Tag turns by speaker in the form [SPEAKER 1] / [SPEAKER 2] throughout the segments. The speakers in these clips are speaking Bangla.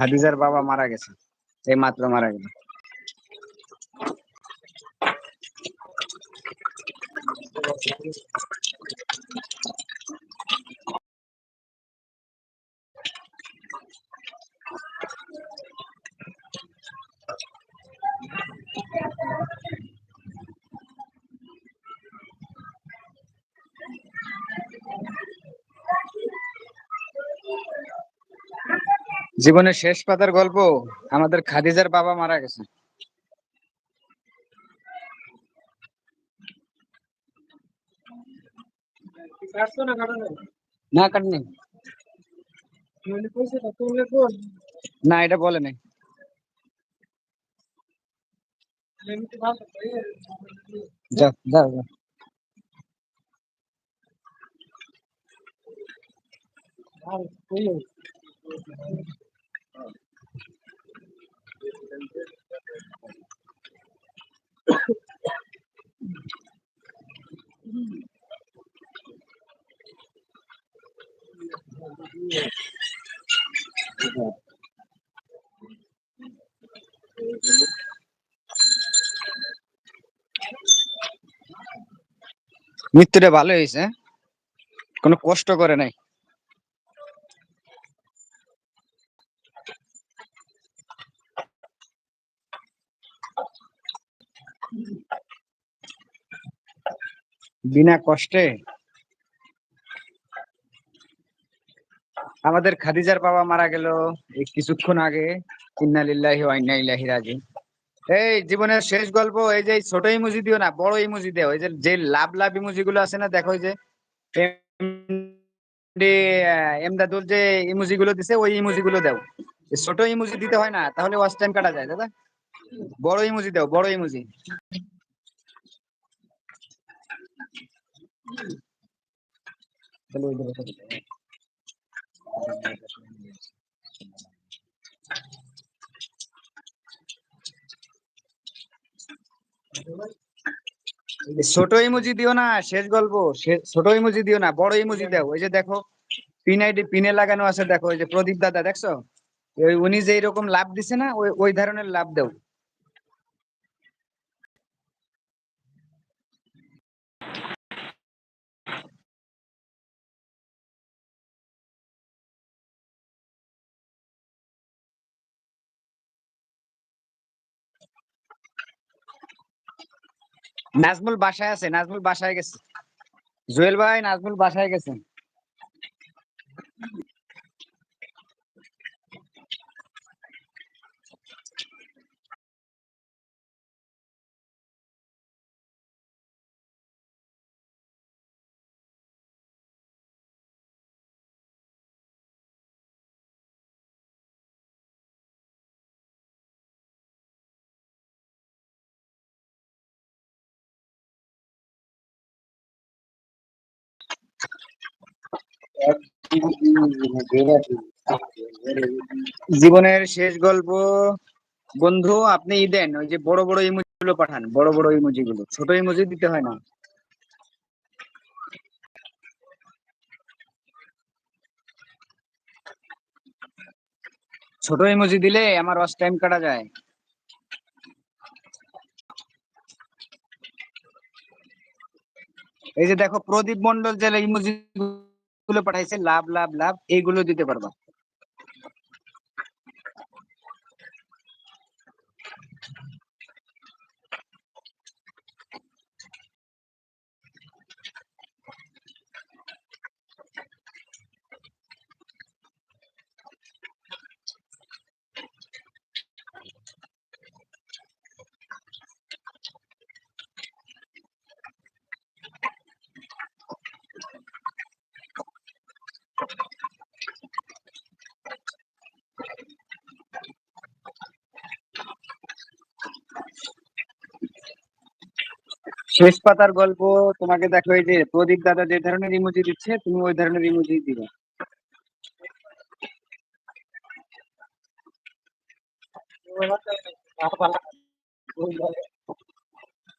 [SPEAKER 1] খাদিজার বাবা মারা গেছে, এই মাত্র মারা গেল। জীবনের শেষ পাতার গল্প, আমাদের খাদিজার বাবা মারা গেছে। না কাটনি, না এটা বলে নাই। যাও যাও যাও। মৃত্যুটা ভালো হয়েছে, কোনো কষ্ট করে নাই। বিনা কষ্টে আমাদের খাদিজার বাবা মারা গেল এই কিছুক্ষণ আগে। ইন্না লিল্লাহি ওয়া ইন্না ইলাইহি রাজিউন। এই জীবনের শেষ গল্প, এই যে ছোট ইমোজি দিও না, বড় ইমোজি দাও। এই যে যে লাভ লাভ ইমোজি গুলো আছে না, দেখো এই যে এমডি এমদাদুল যে ইমোজি গুলো দিছে, ওই ইমোজি গুলো দাও। ছোট ইমোজি দিতে হয় না, তাহলে ওয়াচ টাইম কাটা যায় দাদা। বড় ইমোজি দাও, বড় ইমোজি। ছোট ইমোজি দিও না, শেষ গল্প। ছোট ইমোজি দিও না, বড় ইমোজি দাও। ওই যে দেখো পিন আইডি পিনে লাগানো আছে, দেখো ওই যে প্রদীপ দাদা, দেখছো? ওই উনি যে এরকম লাভ দিছে না, ওই ওই ধরনের লাভ দাও। নাজমুল বাসায় আছে, নাজমুল বাসায় গেছে। জুয়েল ভাই, নাজমুল বাসায় গেছে। জীবনের শেষ গল্প, বন্ধু আপনি দেন ওই যে বড় বড় ইমোজি গুলো পাঠান, বড় বড় ইমোজি গুলো, ছোট ইমোজি দিতে হয় না। ছোট ইমোজি দিলে আমার ওয়াচ টাইম কাটা যায়। এই যে দেখো প্রদীপ মন্ডল যে ইমোজি গুলো পাঠাইছে, লাভ লাভ লাভ, এইগুলো দিতে পারবা। শেষ পাতার গল্প, তোমাকে দেখো এই যে প্রদীপ দাদা যে ধরনের ইমোজি দিচ্ছে, তুমি ওই ধরনের ইমোজি দিবে।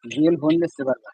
[SPEAKER 1] রিয়েল ফোন দিতে পারবা।